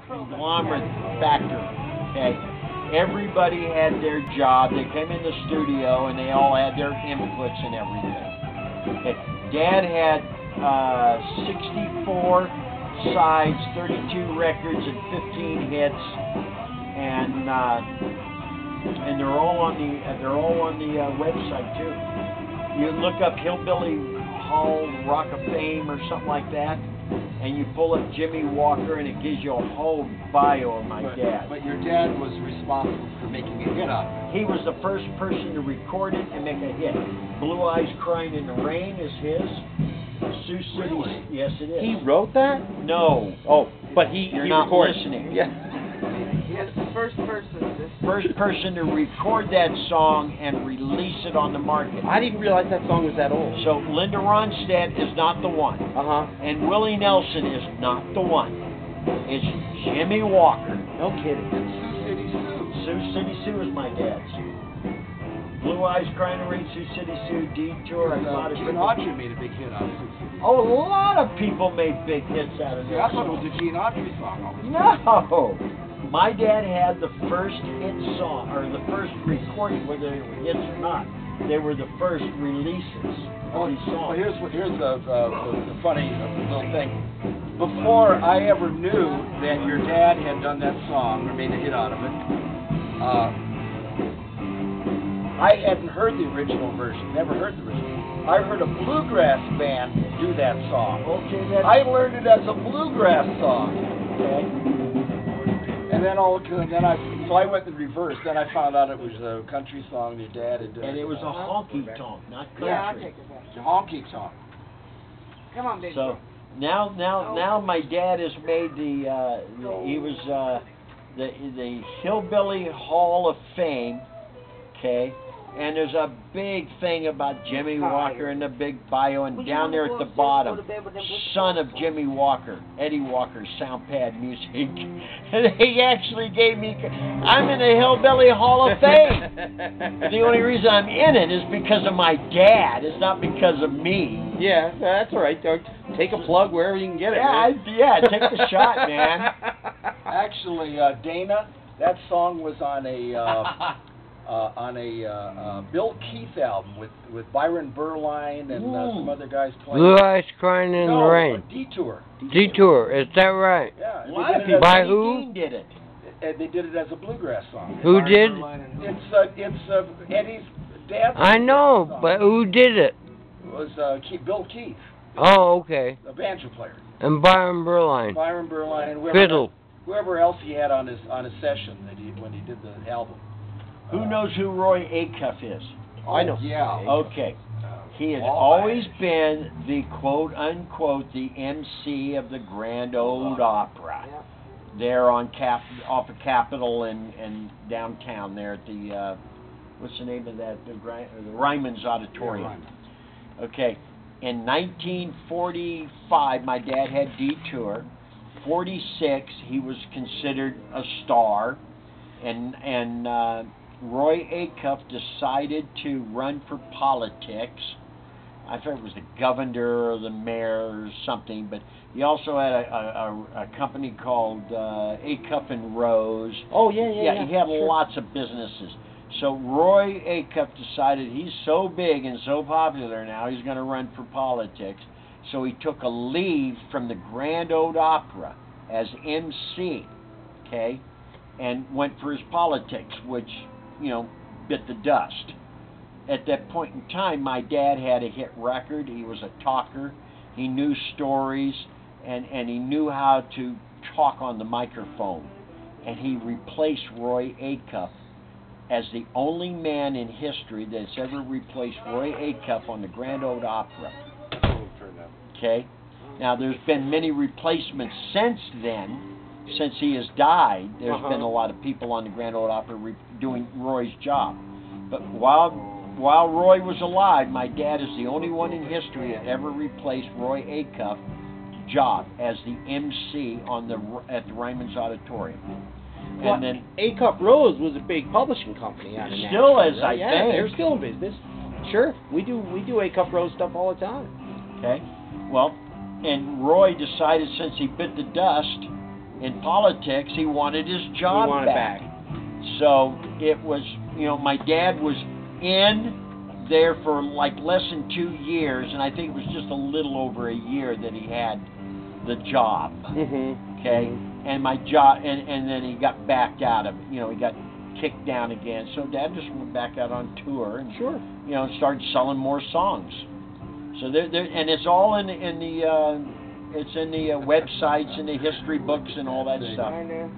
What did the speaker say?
conglomerate factor. Okay, everybody had their job. They came in the studio and they all had their inputs and everything. Okay, Dad had 64 sides, 32 records, and 15 hits, and they're all on the website too. You look up Hillbilly Hall Rock of Fame or something like that, and you pull up Jimmy Walker, and it gives you a whole bio of my dad. But your dad was responsible for making a hit out of it. He was the first person to record it and make a hit. Blue Eyes Crying in the Rain is his. Sioux City. Really? Yes, it is. He wrote that? No. Oh, but You're he not recorded. listening. Yeah. It's the first person. First person to record that song and release it on the market. I didn't realize that song was that old. So Linda Ronstadt is not the one. And Willie Nelson is not the one. It's Jimmy Walker. No kidding. And Sioux City Sue. Sioux City Sue is my dad's. Blue Eyes Crying in the Rain, Sioux City Sue, Detour. Gene Autry made a big hit out of Sioux City. Oh, a lot of people made big hits out of Yeah, I that. thought it was a Gene Autry song. No. My dad had the first hit song, or the first recording, whether they were hits or not. They were the first releases of these songs. Well, here's the funny little thing. Before I ever knew that your dad had done that song or made a hit out of it, I hadn't heard the original version. Never heard the original. I heard a bluegrass band do that song. Okay, that's... I learned it as a bluegrass song. Okay. And then so I went in reverse. Then I found out it was a country song your dad had done. And it was a honky tonk, not country. Yeah, I'll take it back. It's a honky tonk. Come on, baby. So now my dad has made he was the Hillbilly Hall of Fame, okay. And there's a big thing about Jimmy Walker in the big bio, and down there at the bottom, son of Jimmy Walker, Eddie Walker, Soundpad Music. And he actually gave me, I'm in the Hillbilly Hall of Fame. The only reason I'm in it is because of my dad. It's not because of me. Yeah, that's all right. Take a plug wherever you can get it. Yeah, take the shot, man. Actually, Dana, that song was on a Bill Keith album with Byron Berline and some other guys playing. Blue Eyes Crying in the Rain. Detour. Detour, is that right? Yeah. A lot of people. By who? Did it. They did it as a bluegrass song. Who did? It's Eddie's dad's. I know, song. but who did it? It was Bill Keith. Oh, okay. A banjo player. And Byron Berline. Byron Berline and Fiddle. whoever else he had on his session when he did the album. Who knows who Roy Acuff is? I know. Yeah. Okay. He has always been the quote-unquote the MC of the Grand Ole Opera. There on off of Capitol and downtown there at the, what's the name of that? The Ryman's Auditorium. Yeah, okay. In 1945, my dad had Detour. 46, he was considered a star. And Roy Acuff decided to run for politics. I thought it was the governor or the mayor or something, but he also had a company called Acuff and Rose. Oh, yeah. He had lots of businesses. So Roy Acuff decided he's so big and so popular now, he's going to run for politics. So he took a leave from the Grand Ole Opera as MC, okay, and went for his politics, which, bit the dust. At that point in time, my dad had a hit record. He was a talker. He knew stories, and he knew how to talk on the microphone. And he replaced Roy Acuff as the only man in history that's ever replaced Roy Acuff on the Grand Ole Opera. Okay? Now, there's been many replacements since then. Since he has died, there's been a lot of people on the Grand Ole Opera doing Roy's job. But while Roy was alive, my dad is the only one in history that ever replaced Roy Acuff's job as the MC at the Ryman's Auditorium. Well, And then Acuff Rose was a big publishing company out of still Nashville, is, right? I think. They're still in business. Sure, we do Acuff Rose stuff all the time. Okay. Well, and Roy decided since he bit the dust, in politics, he wanted his We job want it back. So it was, my dad was in there for like less than 2 years, and I think it was just a little over a year that he had the job. Mm-hmm. Okay, and my job, and then he got backed out of it. He got kicked down again. So Dad just went back out on tour and Sure. started selling more songs. So there, and it's all it's in the websites and the history books and all that stuff. I know.